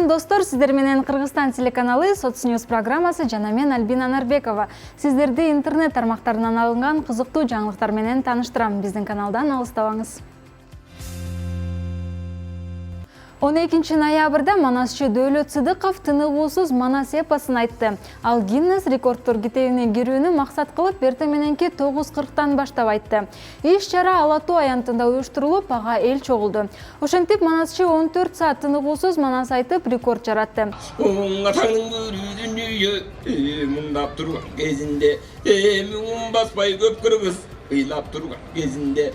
Салам достор, сиздер менен Кыргызстан телеканалы Соцньюз программасы жана мен Альбина Нарбекова. Сиздерди интернет тармактарынан алынган кызыктуу жаңылыктар менен тааныштырам. Биздин каналдан алыстабаңыз. 12 ноябрда Манасчы Дөөлөт Сыдыков тыныгуусуз Манас эпосун айтты. Ал Гиннес рекордтор китебине кирүүнү максат кылып эртең мененки 9:40 баштап айтты. Иш-чара Ала Тоо аянтында уюштурулуп, ага эл чогулду. Ошентип Манасчы 14 саат тыныгуусуз Манас айтып рекорд жаратты. Атаңдын көрүүдүн мундап турган кезинде, муң баспай көп кыргыз ыйлап турган кезинде.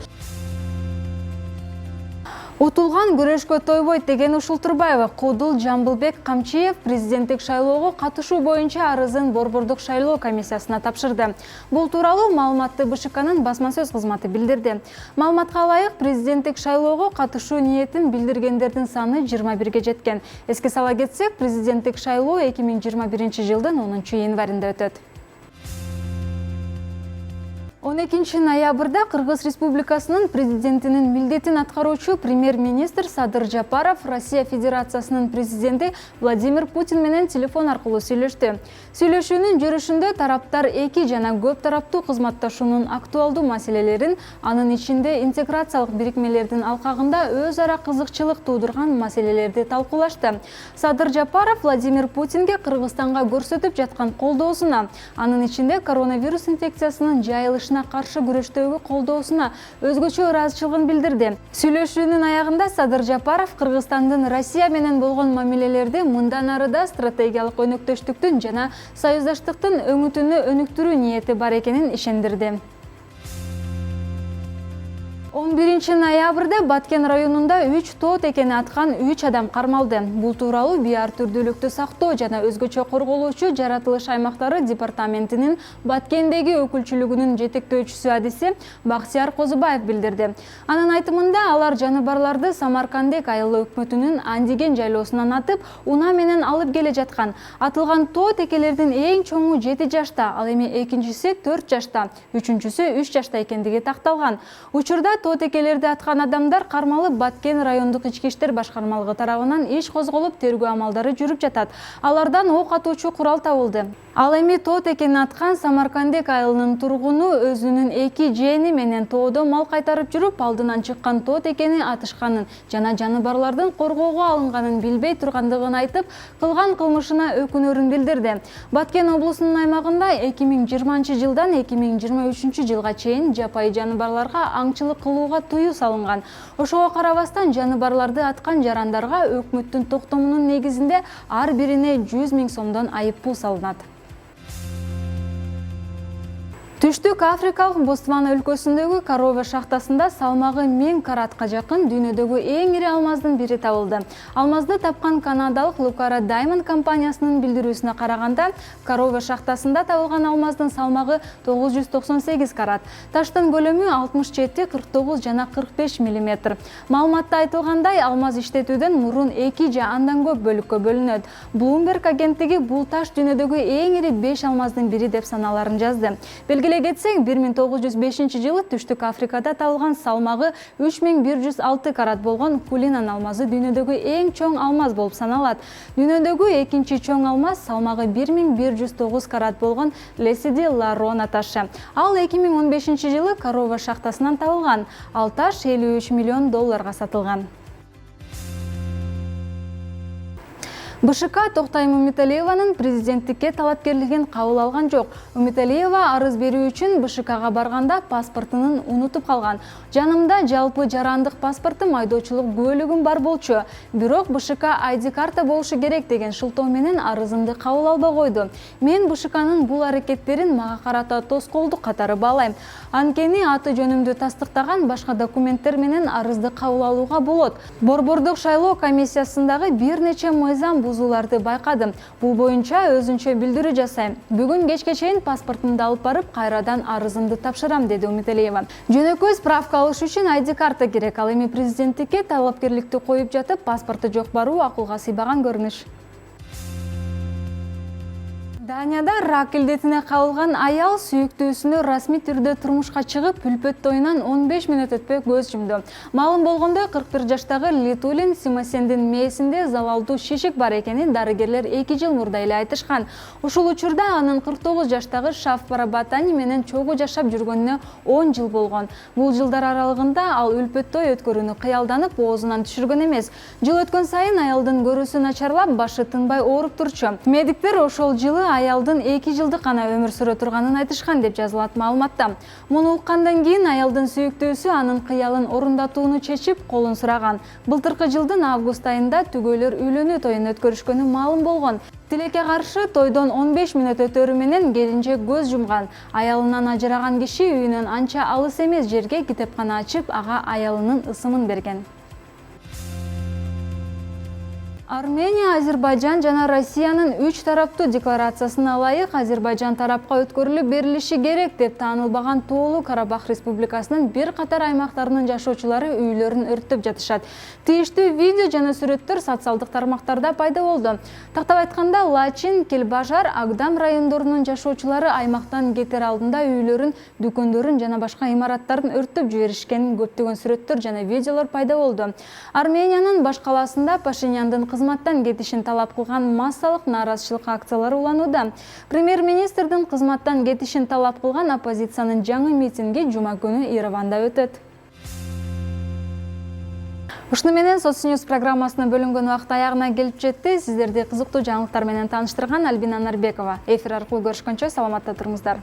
Утулган күрөшкө тойбойт деген Ушул Турбаева Кудул Жамбылбек Камчиев президенттик шайлоого катышуу боюнча арызын Борбордук шайлоо комиссиясына тапшырды. Бул тууралуу маалыматты БШКнын басма сөз кызматы билдирди. Маалыматка ылайык, президенттик шайлоого катышуу ниетин билдиргендердин саны 21 жеткен. Эске сала кетсек, президенттик шайлоо 2021 жылдын 10 январында өтөт. 12 ноябрда Кыргыз Республикасынын президентинин милдетин аткаруучу премьер-министр Садыр Жапаров Россия Федерациясынын президенти Владимир Путин менен телефон аркылуу сүйлөштү. Сүйлөшүүнүн жүрүшүндө тараптар эки жана көп тараптуу кызматташуунун актуалдуу маселелерин, анын ичинде интеграциялык бирикмелердин алкагында өз ара кызыкчылык туудурган маселелерди талкуулашты. Садыр Жапаров Владимир Путинге Кыргызстанга көрсөтүп жаткан колдоосуна, анын ичинде коронавирус инфекциясынын жайылышына каршы күрөштөгү колдоосуна өзгөчө ыраазычылыгын билдирди. Сүйлөшүүнүн аягында Садыр Жапаров Кыргызстандын Россия менен болгон мамилелерди мындан ары да стратегиялык өнөктөштүктүн жана союздаштыктын өңүтүнө өнүктүрүү ниети бар экенин ишендирди. 11 ноябрда Баткен районунда 3 тоо текени аткан 3 адам кармалды. Бул тууралуу биар түрдүүлүктү сактоо жана өзгөчө корголуучу жаратылыш аймактары департаментинин Баткендеги өкүлчүлүгүнүн жетектөөчүсү адиси Бактияр Козубаев билдирди. Анын айтымында алар жаныбарларды Самаркандек айылы өкмөтүнүн Андиген жайлоосунан атып, унаа менен алып келе жаткан. Атылган тоо текелердин эң чоңу 7 жашта, ал эми экинчиси 4 жашта, үчүнчүсү 3 жашта экендиги такталган. Учурда тоо текелерди аткан адамдар кармалып Баткен райондук ички иштер башкармалыгы тарабынан иш козголуп, тергөө амалдары жүрүп жатат. Алардан ок атуучу курал табылды. Ал эми тоо текени аткан Самаркандек айылынын тургуну өзүнүн 2 жээни менен тоодо мал кайтарып жүрүп, алдынан чыккан тоо текени атышканын жана жаныбарлардын коргоого алынганын билбей тургандыгын айтып, кылган кылмышына өкүнөрүн билдирди. Баткен облусунун аймагында 2020 жылдан 2023 жылга чейин жапайы жаныбарларга аңчылык кылууга тыюу салынган. Ошого карабастан жаныбарларды аткан жарандарга өкмөттүн токтомунун негизинде ар бирине 100 000 сомдон айыппул салынат. Түштүк Африкалык Боствана өлкөсүндөгү Карова шахтасында салмагы 1000 каратка жакын дүйнөдөгү эң ири алмаздын бири табылды. Алмазды тапкан канадалык Лукара Diamond компаниясынын билдирүүсүнө караганда, Карова шахтасында табылган алмаздын салмагы 998 карат. Таштын көлөмү 67, 49 жана 45 мм. Маалыматта айтылгандай, алмаз иштетүүдөн мурун 2 же андан көп бөлүккө бөлүнөт. Bloomberg агенттиги бул таш дүйнөдөгү эң ири 5 алмаздын бири деп саналарын жазды. Кетсек, 1905 жылы Түштүк Африкада табылган салмагы 3106 карат болгон Кулинан алмазы дүйнөдөгү эң чоң алмаз болуп саналат. Дүйнөдөгү экинчи чоң алмаз салмагы 1109 карат болгон Лесиди Ларона ташы. Ал 2015 жылы Карова шахтасынан табылган. Ал таш $53 миллион сатылган. БШК Токтайым Үмүталиеванын президенттикке талапкерлигин кабыл алган жок. Үмүталиева арыз берүү үчүн БШКга барганда паспортунун унутуп калган. Жанымда жалпы жарандык паспортум, айдоочулук күбөлүгүм бар болчу. Бирок БШК ID карта болушу керек деген шылтоо менен арызымды кабыл албай койду. Мен БШКнын бул аракеттерин мага карата тоскоолдук катары баалайм. Анткени аты жөнүмдү тастыктаган башка документтер менен арызды кабыл алууга болот. Борбордук шайлоо комиссиясындагы бир нече мыйзам бузууларды байкадым. Бул боюнча өзүнчө билдирүү жасайм. Бүгүн кечке чейин паспортумду алып барып, кайрадан арызымды тапшырам, деди Үмүталиева. Жөнөкөй справка алыш үчүн ID карта керек. Ал эми президенттикке талапкерликти коюп жатып, паспорту жок баруу акылга сыйбаган көрүнүш. Данияда рак илдетине кабылган аял сүйүктүүсүнө расмий түрдө турмушка чыгып, үлпөт тоюнан 15 мүнөт өтпөй көз жумду. Маалым болгондой, 41 жаштагы Литулин Симасендин мээсинде залалдуу шишик бар экенин дарыгерлер 2 жыл мурда эле айтышкан. Ушул учурда анын 49 жаштагы Шаф Барабатани менен чогуу жашап жүргөнүнө 10 жыл болгон. Бул жылдар аралыгында ал үлпөт той өткөрүүнү кыялданып, оозунан түшүргөн эмес. Жыл өткөн сайын аялдын көрүүсү начарлап, башы тынбай ооруп турчу. Медиктер ошол жылы аялдын 2 жылдык гана өмүр сүрө турганын айтышкан деп жазылат маалыматта. Муну уккандан кийин аялдын сүйүктүүсү анын кыялын орундатууну чечип, колун сураган. Былтыркы жылдын август айында түгөйлөр үйлөнүү тоюн өткөрүшкөнү маалым болгон. Тилекке каршы тойдон 15 мүнөт өтөрү менен келинчек көз жумган. Аялынан ажыраган киши үйүнөн анча алыс эмес жерге китепкана ачып, ага аялынын ысымын берген. Армения, Азербайжан жана Россиянын 3 тараптуу декларациясына ылайык Азербайжан тарапка өткөрүлүп берилиши керек деп таанылбаган Тоолуу Карабах Республикасынын бир катар аймактарынын жашоочулары үйлөрүн өрттөп жатышат. Тийиштүү видео жана сүрөттөр социалдык тармактарда пайда болду. Тактап айтканда, Лачин, Келбажар, Агдам райондорунун жашоочулары аймактан кетер алдында үйлөрүн, дүкөндөрүн жана башка имараттарын өрттөп жиберишкенин көптөгөн сүрөттөр жана видеолор пайда болду. Армениянын баш калаасында Пашиняндын кызматтан кетишин талап кылган массалык нааразычылык акциялары уланууда. Премьер-министрдин кызматтан кетишин талап кылган оппозициянын жаңы митинги жума күнү Ереванда өтөт. Ушуну менен Соцньюз программасына бөлүнгөн убакыт аягына келип жетти. Сиздерди кызыктуу жаңылыктар менен тааныштырган Альбина Нарбекова. Эфир аркылуу көрүшкөнчө саламатта туруңуздар.